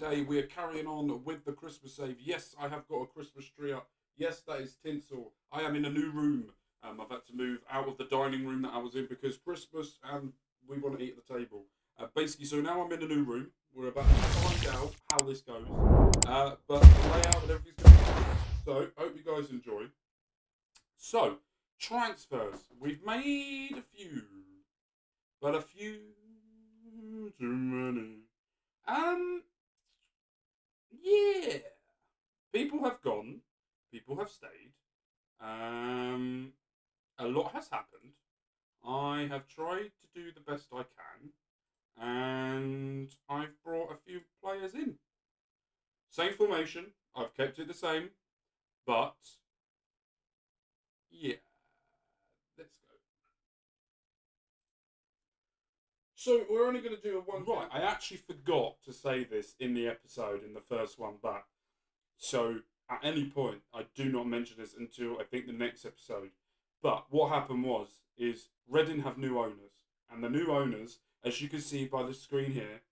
today we are carrying on with the Christmas save. Yes, I have got a Christmas tree up. Yes, that is tinsel. I am in a new room. I've had to move out of the dining room that I was in because Christmas and we want to eat at the table. Basically, so now I'm in a new room. We're about to find out how this goes. But the layout and everything's going to be good. So, hope you guys enjoy. So, transfers. We've made a few. But a few too many. Yeah. People have gone. People have stayed. A lot has happened. I have tried to do the best I can. And I've brought a few players in. Same formation. I've kept it the same. But, yeah. Let's go. So we're only going to do a one. Right, I actually forgot to say this in the episode, in the first one back. So at any point, I do not mention this until I think the next episode. But what happened is Reading have new owners. And the new owners, as you can see by the screen here,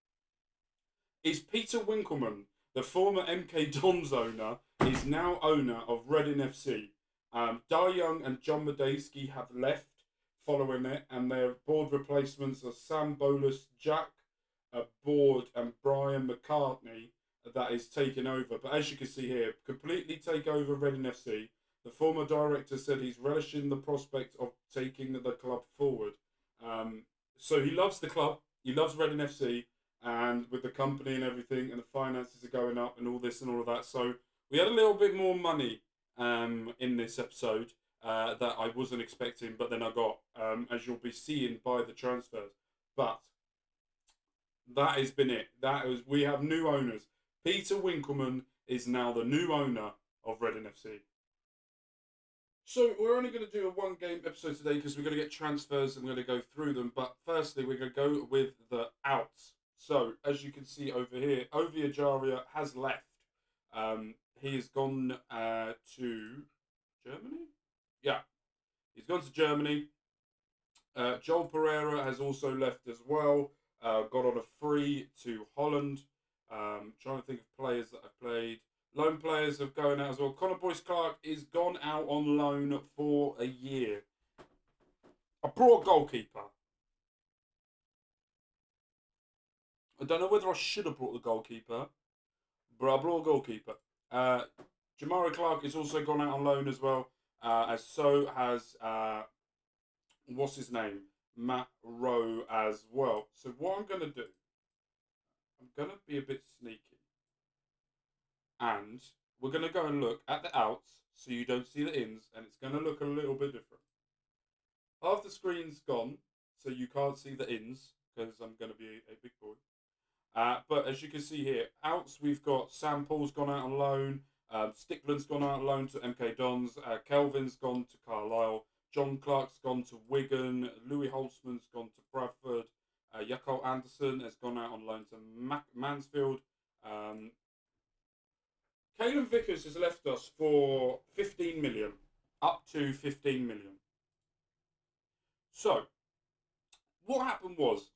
is Peter Winkelman, the former MK Dons owner, is now owner of Reading FC. Dar Young and John Medeski have left following it, and their board replacements are Sam Bolus, Jack Board, and Brian McCartney that is taking over. But as you can see here, completely take over Reading FC. The former director said he's relishing the prospect of taking the club forward. So he loves the club, he loves Reading FC, and with the company and everything, and the finances are going up and all this and all of that. So we had a little bit more money in this episode that I wasn't expecting, but then I got, as you'll be seeing by the transfers. But that has been it. We have new owners. Peter Winkelman is now the new owner of Reading FC. So we're only going to do a one-game episode today because we're going to get transfers and we're going to go through them. But firstly, we're going to go with the outs. So as you can see over here, Ovi Ajaria has left. He has gone to Germany? Yeah, he's gone to Germany. Joel Pereira has also left as well. Got on a free to Holland. Trying to think of players that I've played. Loan players have gone out as well. Connor Boyce Clark is gone out on loan for a year. I brought a goalkeeper. I don't know whether I should have brought the goalkeeper, but I brought a goalkeeper. Jamari Clark has also gone out on loan as well, as so has, what's his name? Matt Rowe as well. So what I'm going to do, I'm going to be a bit sneaky. And we're going to go and look at the outs so you don't see the ins, and it's going to look a little bit different. Half the screen's gone, so you can't see the ins, because I'm going to be a big boy. But as you can see here, outs, we've got Sam Paul's gone out on loan, Stickland's gone out on loan to MK Dons, Kelvin's gone to Carlisle, John Clark's gone to Wigan, Louis Holtzman's gone to Bradford, Jakob Anderson has gone out on loan to Mansfield. Caelan Vickers has left us for 15 million, up to 15 million. So, what happened was,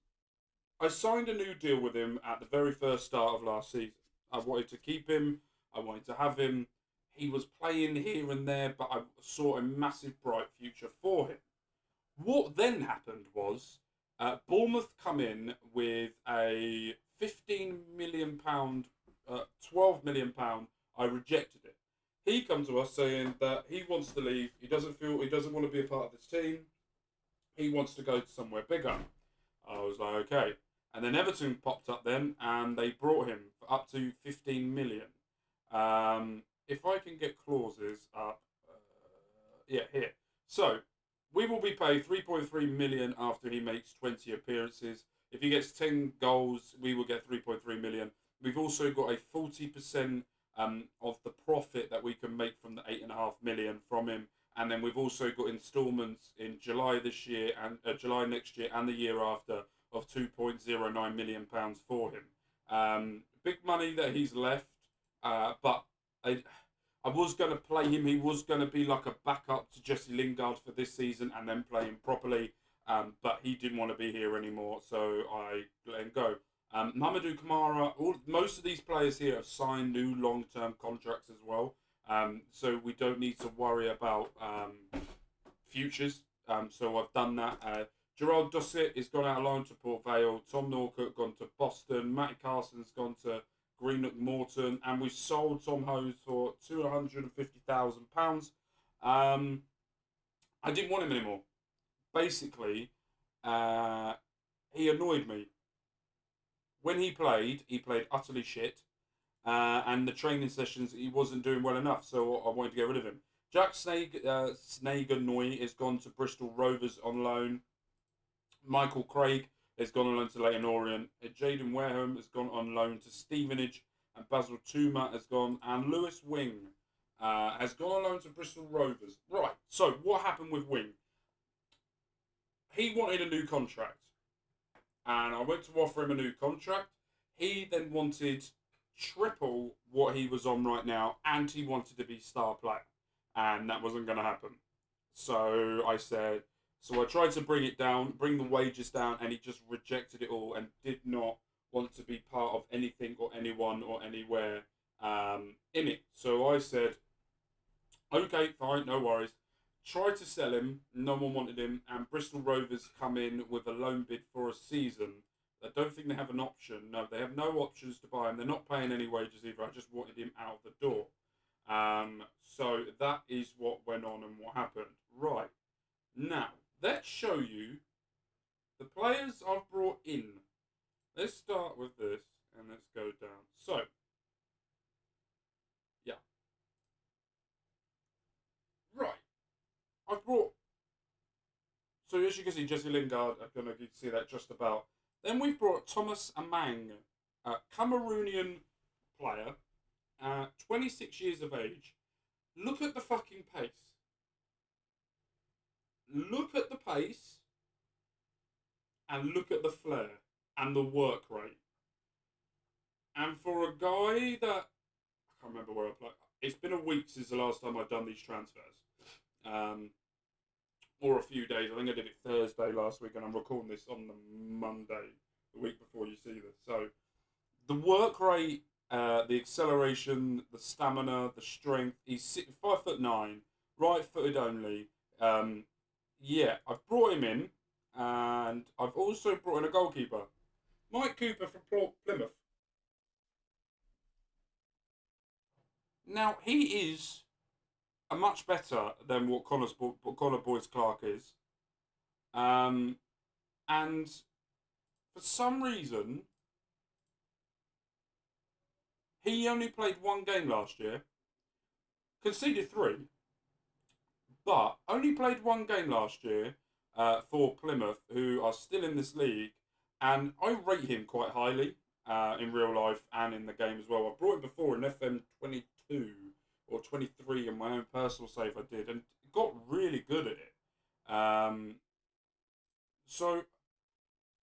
I signed a new deal with him at the very first start of last season. I wanted to keep him, I wanted to have him. He was playing here and there, but I saw a massive bright future for him. What then happened was, Bournemouth come in with a £15 million, £12 million. I rejected it. He comes to us saying that he wants to leave. He doesn't want to be a part of this team. He wants to go to somewhere bigger. I was like, okay. And then Everton popped up then, and they brought him for up to 15 million. If I can get clauses up, yeah, here. So we will be paid 3.3 million after he makes 20 appearances. If he gets 10 goals, we will get 3.3 million. We've also got a 40% of the profit that we can make from the 8.5 million from him, and then we've also got instalments in July this year and July next year and the year after of 2.09 million pounds for him. Big money that he's left, but I was going to play him. He was going to be like a backup to Jesse Lingard for this season and then play him properly, but he didn't want to be here anymore, so I let him go. Mamadou Kamara, most of these players here have signed new long-term contracts as well. So we don't need to worry about futures. So I've done that. Gerald Dossett has gone out of loan to Port Vale. Tom Norcutt gone to Boston. Matty Carson's gone to Greenock Morton. And we sold Tom Hose for £250,000. I didn't want him anymore. Basically, he annoyed me. When he played utterly shit. And the training sessions, he wasn't doing well enough. So I wanted to get rid of him. Jack Snaganoy has gone to Bristol Rovers on loan. Michael Craig has gone on loan to Leyton Orient. Jaden Wareham has gone on loan to Stevenage. And Basil Tuma has gone. And Lewis Wing has gone on loan to Bristol Rovers. Right, so what happened with Wing? He wanted a new contract. And I went to offer him a new contract. He then wanted triple what he was on right now. And he wanted to be star player. And that wasn't going to happen. So I said... So I tried to bring the wages down, and he just rejected it all and did not want to be part of anything or anyone or anywhere in it. So I said, okay, fine, no worries. Tried to sell him, no one wanted him, and Bristol Rovers come in with a loan bid for a season. I don't think they have an option. No, they have no options to buy him. They're not paying any wages either. I just wanted him out of the door. So that is what went on and what happened. Right. Now, let's show you the players I've brought in. Let's start with this and let's go down. So, yeah. Right. I've brought... So as you can see, Jesse Lingard, I don't know if you can see that just about. Then we've brought Thomas Amang, a Cameroonian player, 26 years of age. Look at the fucking pace. Look at the pace and look at the flair and the work rate. And for a guy that... I can't remember where I played. It's been a week since the last time I've done these transfers. Or a few days. I think I did it Thursday last week and I'm recording this on the Monday, the week before you see this. So the work rate, the acceleration, the stamina, the strength. He's 5'9", right-footed only. Yeah, I've brought him in, and I've also brought in a goalkeeper, Mike Cooper from Plymouth. Now, he is a much better than what Connor Boyce-Clark is. And for some reason, he only played one game last year, conceded 3, but only played one game last year for Plymouth, who are still in this league, and I rate him quite highly in real life and in the game as well. I brought him before in FM22 or 23 in my own personal save I did, and got really good at it. So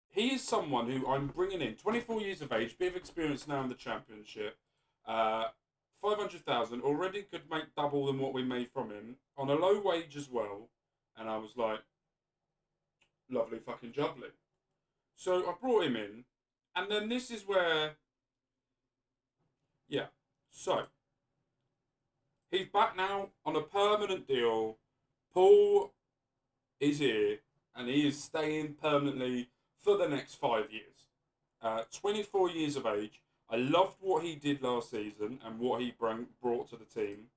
he is someone who I'm bringing in, 24 years of age, bit of experience now in the Championship, 500,000, already could make double than what we made from him, on a low wage as well, and I was like, lovely fucking jubbly. So I brought him in, and then this is where, yeah, so, he's back now on a permanent deal. Paul is here, and he is staying permanently for the next 5 years. 24 years of age. I loved what he did last season and what he brought to the team.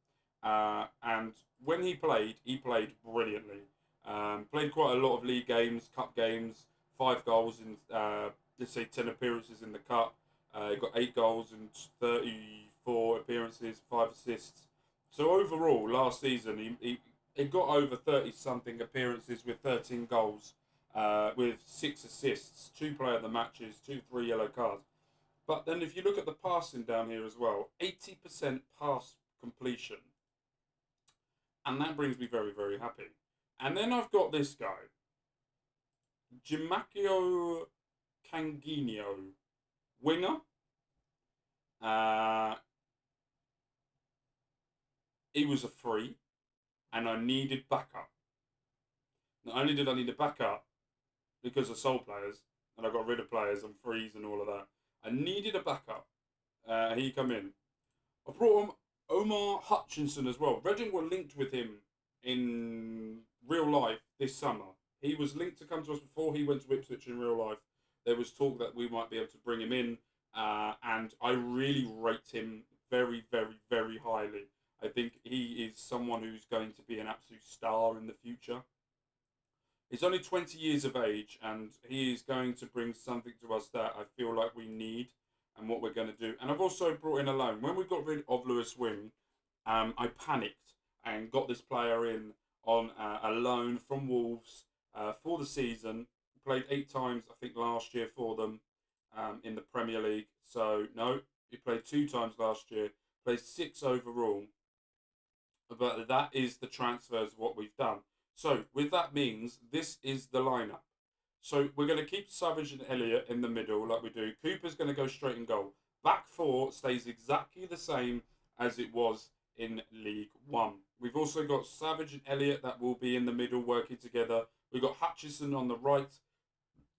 And when he played brilliantly. Played quite a lot of league games, cup games, 5 goals in, let's say 10 appearances in the cup. He got 8 goals in 34 appearances, 5 assists. So overall, last season, he got over 30-something appearances with 13 goals, with 6 assists, 2 player of the matches, 3 yellow cards. But then if you look at the passing down here as well, 80% pass completion. And that brings me very, very happy. And then I've got this guy, Giamacchio Canginio, winger. He was a free, and I needed backup. Not only did I need a backup, because I sold players, and I got rid of players and frees and all of that, I needed a backup. He come in. I brought him Omar Hutchinson as well. Reading were linked with him in real life this summer. He was linked to come to us before he went to Ipswich in real life. There was talk that we might be able to bring him in, and I really rate him very, very, very highly. I think he is someone who's going to be an absolute star in the future. He's only 20 years of age, and he is going to bring something to us that I feel like we need and what we're going to do. And I've also brought in a loan. When we got rid of Lewis Wing, I panicked and got this player in on a loan from Wolves for the season. Played 8 times, I think, last year for them in the Premier League. So, no, he played 2 times last year. Played 6 overall. But that is the transfers, what we've done. So, with that means, this is the lineup. So, we're going to keep Savage and Elliott in the middle like we do. Cooper's going to go straight in goal. Back four stays exactly the same as it was in League One. We've also got Savage and Elliott that will be in the middle working together. We've got Hutchison on the right.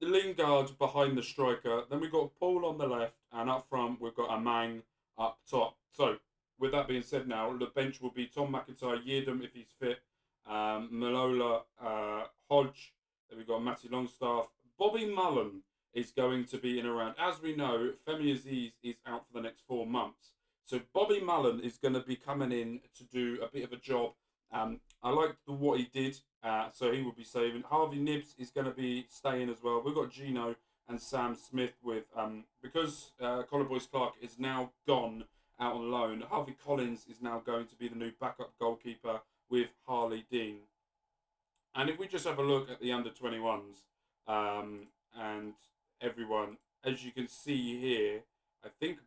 Lingard behind the striker. Then we've got Paul on the left. And up front, we've got Amang up top. So, with that being said now, the bench will be Tom McIntyre, Yeardham if he's fit, Malola, Hodge, then we've got Matty Longstaff. Bobby Mullen is going to be in around. As we know, Femi Aziz is out for the next 4 months. So Bobby Mullen is going to be coming in to do a bit of a job. I liked what he did, so he will be saving. Harvey Nibbs is going to be staying as well. We've got Gino and Sam Smith with, because Colin Boyce Clark is now gone out on loan, Harvey Collins is now going to be the new backup goalkeeper with Harley Dean. And if we just have a look at the under-21s and everyone, as you can see here, I think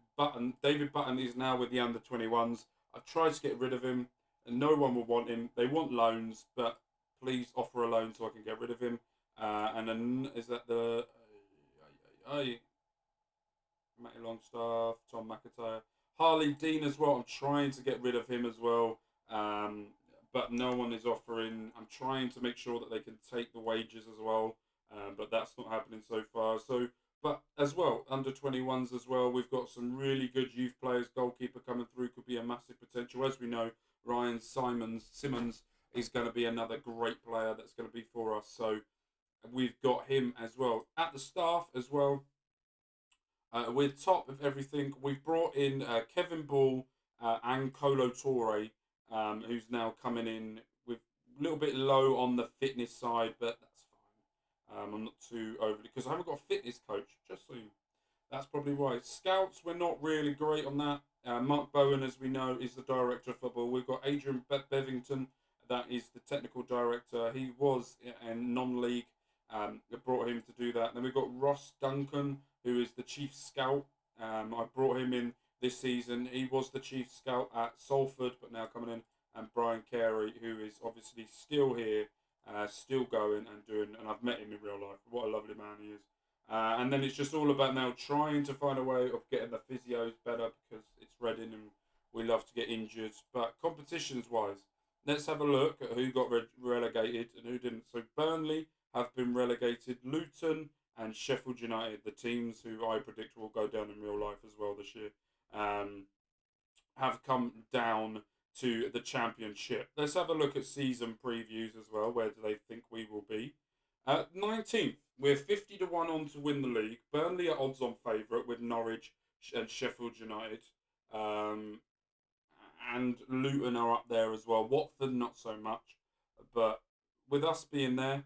David Button is now with the under-21s. I've tried to get rid of him, and no one will want him. They want loans, but please offer a loan so I can get rid of him. And then is that the... Matty Longstaff, Tom McIntyre. Harley Dean as well. I'm trying to get rid of him as well. But no one is offering. I'm trying to make sure that they can take the wages as well. But that's not happening so far. So, but as well, under 21s as well, we've got some really good youth players. Goalkeeper coming through could be a massive potential. As we know, Ryan Simmons is going to be another great player that's going to be for us. So we've got him as well. At the staff as well, with top of everything, we've brought in Kevin Ball and Colo Torre, who's now coming in with a little bit low on the fitness side, but that's fine. I'm not too overly, because I haven't got a fitness coach, just so you, that's probably why. Scouts, we're not really great on that. Mark Bowen, as we know, is the director of football. We've got Adrian Bevington, that is the technical director. He was in non-league. Brought him to do that. Then we've got Ross Duncan, who is the chief scout. I brought him in this season. He was the chief scout at Salford, but now coming in. And Brian Carey, who is obviously still here, still going and doing. And I've met him in real life. What a lovely man he is. And then it's just all about now trying to find a way of getting the physios better, because it's Reading and we love to get injured. But competitions-wise, let's have a look at who got relegated and who didn't. So Burnley have been relegated. Luton and Sheffield United, the teams who I predict will go down in real life as well this year, have come down to the Championship. Let's have a look at season previews as well. Where do they think we will be? 19th, we're 50 to 1 on to win the league. Burnley are odds on favourite with Norwich and Sheffield United. And Luton are up there as well. Watford, not so much. But with us being there,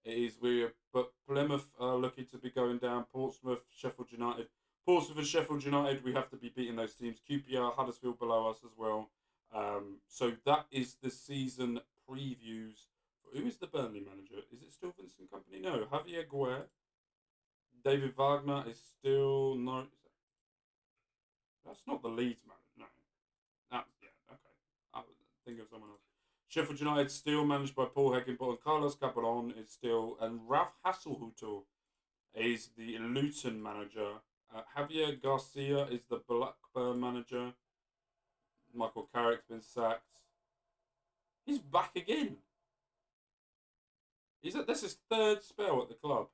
it is weird. But Plymouth are looking to be going down. Portsmouth, Sheffield United. Portsmouth and Sheffield United, we have to be beating those teams. QPR, Huddersfield below us as well. So that is the season previews. Who is the Burnley manager? Is it still Vincent Kompany? No, Javier Guerre. David Wagner is still no. That's not the Leeds manager. No. Yeah, okay. I was thinking of someone else. Sheffield United still managed by Paul Heckingbottom. Carlos Capelon is still, and Ralph Hasselhutel is the Luton manager. Javier Garcia is the Blackburn manager. Michael Carrick's been sacked. He's back again. This is his third spell at the club.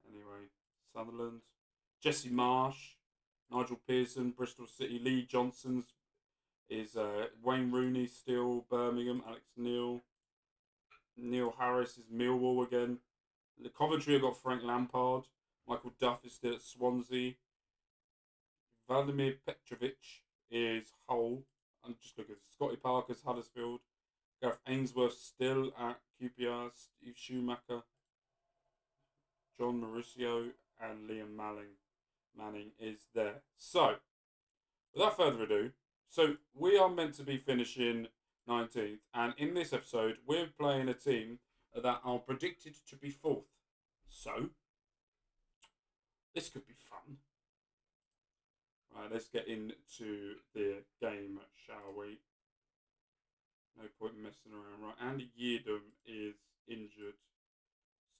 Anyway, Sunderland. Jesse Marsh, Nigel Pearson, Bristol City. Lee Johnson's is Wayne Rooney still, Birmingham. Alex Neil. Neil Harris is Millwall again. The Coventry have got Frank Lampard. Michael Duff is still at Swansea. Vladimir Petrovic is Hull. I'm just looking at Scotty Parker's Huddersfield. Gareth Ainsworth still at QPR. Steve Schumacher. John Mauricio and Liam Manning is there. So, without further ado, so we are meant to be finishing 19th, and in this episode, we're playing a team that are predicted to be 4th. So, this could be fun. Right, let's get into the game, shall we? No point messing around. Right, Andy Yeardham is injured.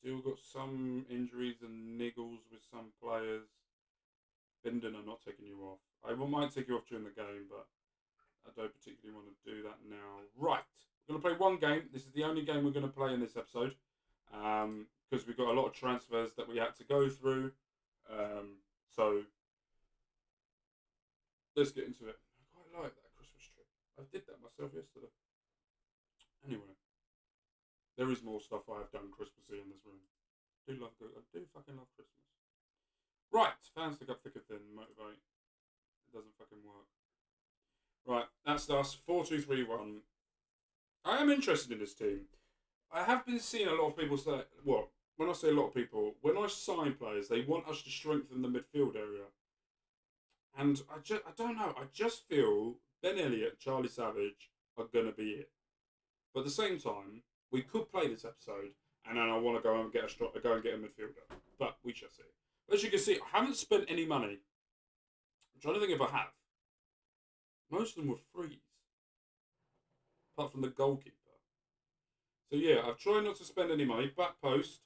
Still got some injuries and niggles with some players. Bindon, I'm not taking you off. I might take you off during the game, but I don't particularly want to do that now. Right, we're going to play one game. This is the only game we're going to play in this episode. Because we've got a lot of transfers that we had to go through. So, let's get into it. I quite like that Christmas tree. I did that myself yesterday. Anyway, there is more stuff I have done Christmassy in this room. I do fucking love Christmas. Right, fans to go thick and thin, motivate. It doesn't fucking work. Right, that's us. 4-2-3-1. I am interested in this team. I have been seeing a lot of people say, well, when I say a lot of people, when I sign players, they want us to strengthen the midfield area. And I don't know. I just feel Ben Elliott, Charlie Savage are going to be it. But at the same time, we could play this episode, and then I want to go and get a midfielder. But we shall see. As you can see, I haven't spent any money. I'm trying to think if I have. Most of them were frees. Apart from the goalkeeper. So yeah, I've tried not to spend any money. Back post.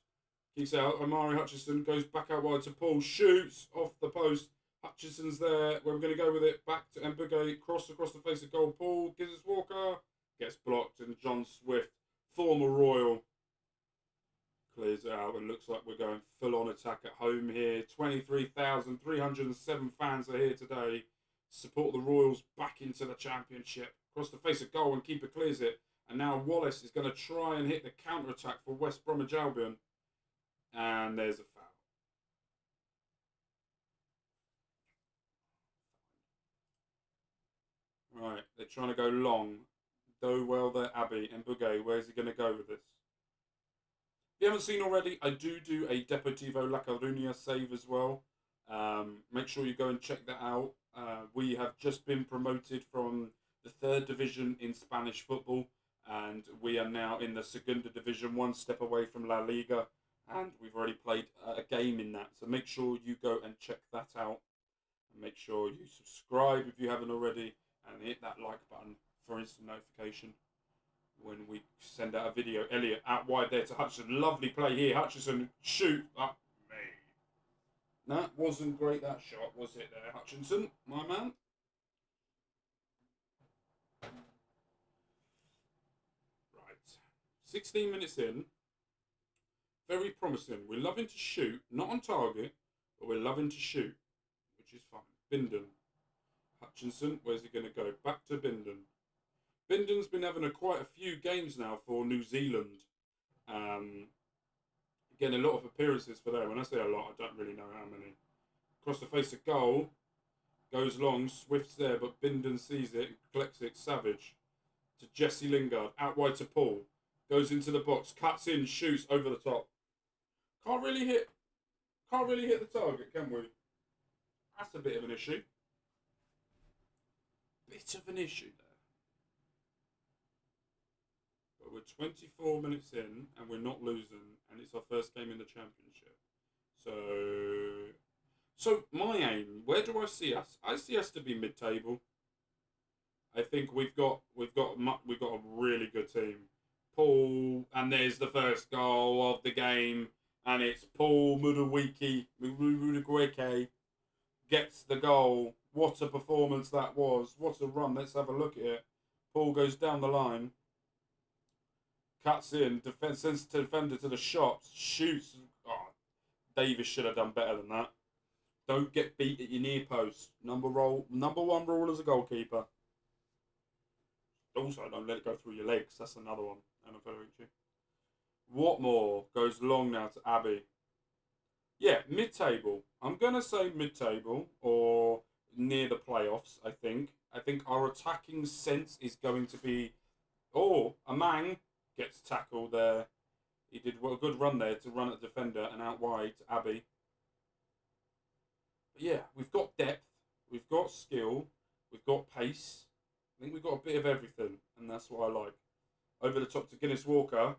Keeps out. Amari Hutchinson goes back out wide to Paul. Shoots off the post. Hutchinson's there. We're going to go with it. Back to Mbugge. Cross across the face of goal. Paul gives us Walker. Gets blocked. And John Swift, former Royal, clears it out. And looks like we're going full-on attack at home here. 23,307 fans are here today. Support the Royals back into the Championship. Across the face of goal and keeper clears it. And now Wallace is going to try and hit the counter-attack for West Bromwich Albion. And there's a foul. Right, they're trying to go long. Do well there, Abbey. And Mbugge, where's he going to go with this? If you haven't seen already, I do a Deportivo La Coruña save as well. Make sure you go and check that out. We have just been promoted from the 3rd division in Spanish football. And we are now in the Segunda Division, one step away from La Liga. And we've already played a game in that. So make sure you go and check that out. And make sure you subscribe if you haven't already. And hit that like button for instant notification when we send out a video. Elliott out wide there to Hutchinson. Lovely play here. Hutchinson shoot up me. That wasn't great, that shot, was it there, Hutchinson, my man? Right. 16 minutes in. Very promising. We're loving to shoot. Not on target, but we're loving to shoot, which is fine. Bindon. Hutchinson, where's he going to go? Back to Bindon. Bindon's been having quite a few games now for New Zealand. Getting a lot of appearances for them. When I say a lot, I don't really know how many. Across the face of goal. Goes long. Swift's there, but Bindon sees it and collects it. Savage. To Jesse Lingard. Out wide to Paul. Goes into the box. Cuts in. Shoots over the top. Can't really hit the target, can we? That's a bit of an issue. Bit of an issue there. But we're 24 minutes in and we're not losing, and it's our first game in the Championship. So my aim, where do I see us? I see us to be mid-table. I think we've got a really good team. Paul, and there's the first goal of the game, and it's Paul Muruweke gets the goal. What a performance that was. What a run. Let's have a look at it. Paul goes down the line. Cuts in. Sends the defender to the shops. Shoots. Oh, Davis should have done better than that. Don't get beat at your near post. Number one rule as a goalkeeper. Also, don't let it go through your legs. That's another one. What more goes long now to Abbey? Yeah, mid-table. I'm going to say mid-table or near the playoffs, I think. I think our attacking sense is going to be... Oh, Amang gets tackled there. He did a good run there to run at the defender and out wide to Abbey. But yeah, we've got depth. We've got skill. We've got pace. I think we've got a bit of everything, and that's what I like. Over the top to Guinness Walker.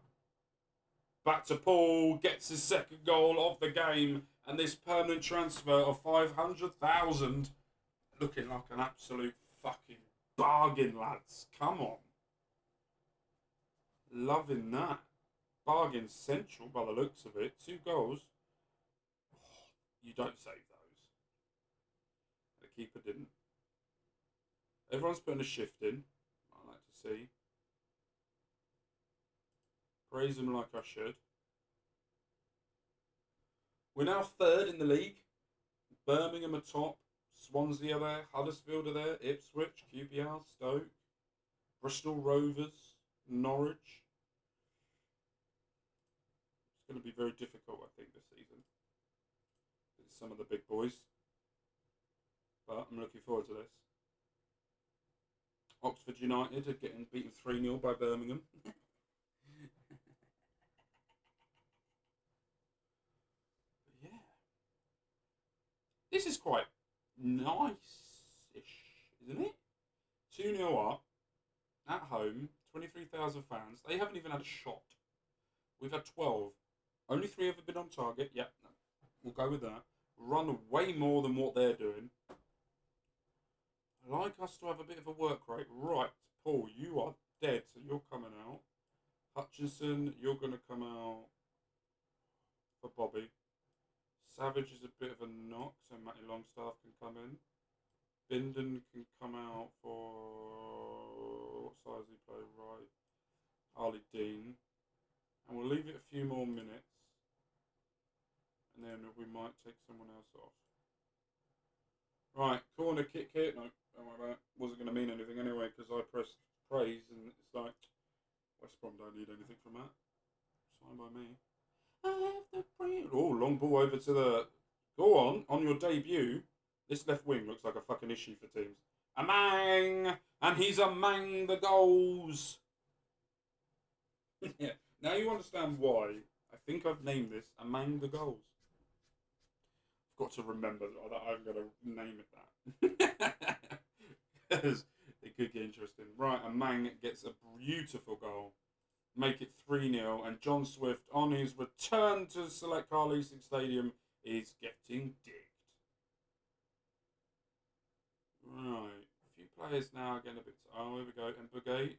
Back to Paul, gets his second goal of the game, and this permanent transfer of 500,000 looking like an absolute fucking bargain, lads. Come on. Loving that. Bargain central by the looks of it. 2 goals. Oh, you don't save those. The keeper didn't. Everyone's putting a shift in. I like to see. Praise them like I should. We're now 3rd in the league. Birmingham are top. Swansea are there. Huddersfield are there. Ipswich, QPR, Stoke, Bristol Rovers, Norwich. It's going to be very difficult, I think, this season. It's some of the big boys. But I'm looking forward to this. Oxford United are getting beaten 3-0 by Birmingham. Yeah. This is quite nice-ish, isn't it? 2-0 up, at home, 23,000 fans. They haven't even had a shot. We've had 12. Only 3 have been on target. Yep, no, we'll go with that. Run way more than what they're doing. I like us to have a bit of a work rate. Right, Paul, you are dead, so you're coming out. Hutchinson, you're going to come out for Bobby. Savage is a bit of a knock, so Matty Longstaff can come in. Bindon can come out for... What size he play? Right. Harley Dean. And we'll leave it a few more minutes. And then we might take someone else off. Right, corner kick here. No, don't worry about it. Wasn't going to mean anything anyway because I pressed praise and it's like, West Brom don't need anything from that. It's fine by me. I have the praise. Oh, long ball over to the... Go on your debut. This left wing looks like a fucking issue for teams. Amang! And he's among the goals. Yeah. Now you understand why I think I've named this Among the Goals. I've got to remember that I'm going to name it that. Because it could get interesting. Right, Amang gets a beautiful goal. Make it 3-0. And John Swift, on his return to Select Car Leasing Stadium, is getting digged. Right. A few players now getting a bit... Oh, here we go. And Bugay,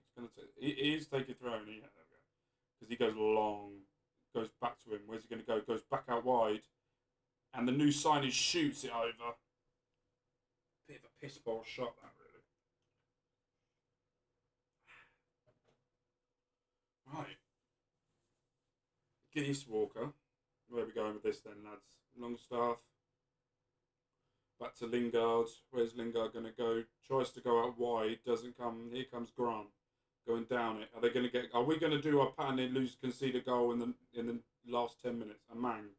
it is taking throw. Yeah, there we go. Because he goes long. Goes back to him. Where's he going to go? Goes back out wide. And the new signage shoots it over. Bit of a piss ball shot, that, really. Right. Guinness Walker. Where are we going with this then, lads? Longstaff. Back to Lingard. Where's Lingard going to go? Tries to go out wide. Doesn't come. Here comes Grant. Going down it. Are they going to get... Are we going to do our pattern and concede a goal in the last 10 minutes? A man.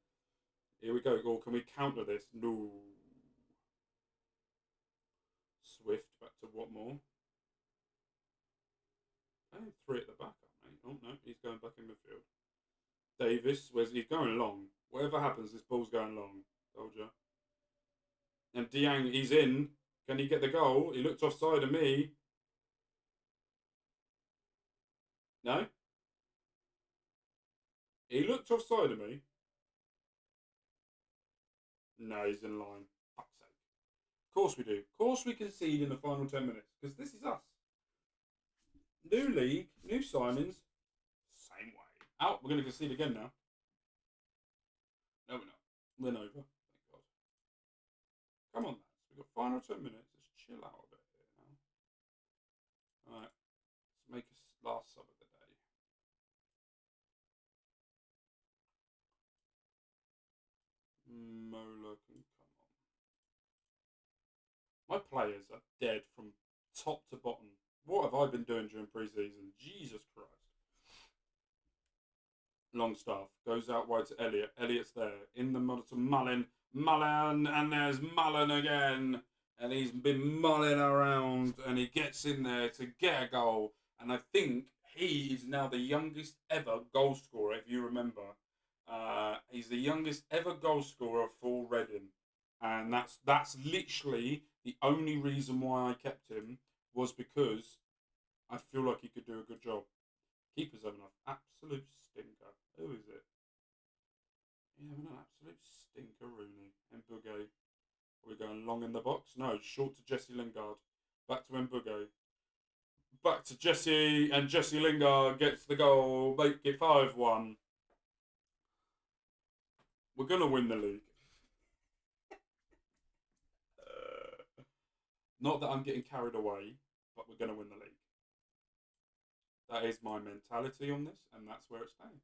Here we go. Or can we counter this? No. Swift back to Watmore. And 3 at the back, mate. Oh, no. He's going back in midfield. Davis. Where's he going long? Whatever happens, this ball's going long. Told you. And Diang, he's in. Can he get the goal? He looked offside of me. No? He looked offside of me. No, he's in line. Fuck's sake. Of course we do. Of course we concede in the final 10 minutes. Because this is us. New league, new signings. Same way. Out. We're going to concede again now. No, we're not. We're over. Thank God. Come on, lads. We've got final 10 minutes. Let's chill out a bit here now. Alright. Let's make us last sub of the day. Mola can come on. My players are dead from top to bottom. What have I been doing during pre-season? Jesus Christ. Longstaff goes out wide to Elliot. Elliot's there in the middle to Mullen. Mullen, and there's Mullen again. And he's been mulling around, and he gets in there to get a goal. And I think he is now the youngest ever goal scorer, if you remember. He's the youngest ever goal scorer for Reading. And that's literally the only reason why I kept him, was because I feel like he could do a good job. Keeper's having an absolute stinker. Who is it? Yeah, having an absolute stinker, Rooney. And Mbugge. Are we going long in the box? No, short to Jesse Lingard. Back to Mbugge. Back to Jesse, and Jesse Lingard gets the goal. Make it 5-1. We're going to win the league. Not that I'm getting carried away, but we're going to win the league. That is my mentality on this, and that's where it's staying.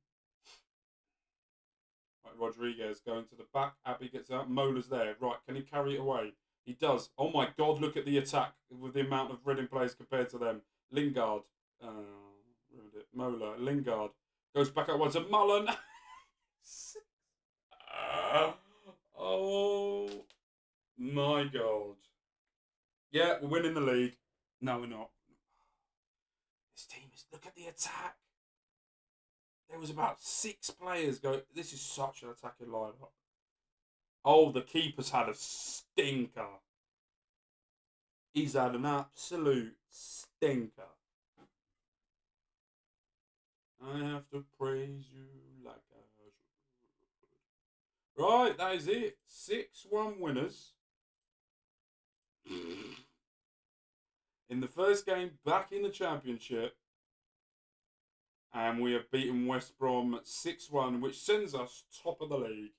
Right, Rodriguez going to the back. Abbey gets out. Mola's there. Right, can he carry it away? He does. Oh my God, look at the attack with the amount of Reading players compared to them. Lingard. Ruined it. Mola. Lingard. Goes back out once to Mullen. Oh my God. Yeah, we're winning the league. No, we're not. This team is... Look at the attack. There was about 6 players go... This is such an attacking lineup. Oh, the keeper's had a stinker. He's had an absolute stinker. I have to praise you like I should. Right, that is it. 6-1 winners. In the first game back in the Championship. And we have beaten West Brom 6-1, which sends us top of the league.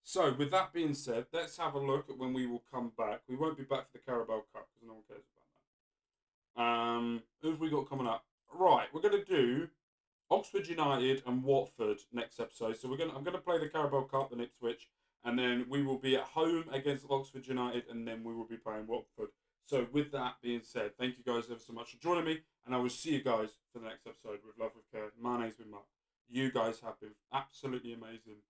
So, with that being said, let's have a look at when we will come back. We won't be back for the Carabao Cup, because no one cares about that. Who have we got coming up? Right, we're going to do Oxford United and Watford next episode. So, I'm going to play the Carabao Cup, the Ipswich, and then we will be at home against Oxford United, and then we will be playing Watford. So, with that being said, thank you guys ever so much for joining me, and I will see you guys for the next episode with Love with Care. My name's been Mark. You guys have been absolutely amazing.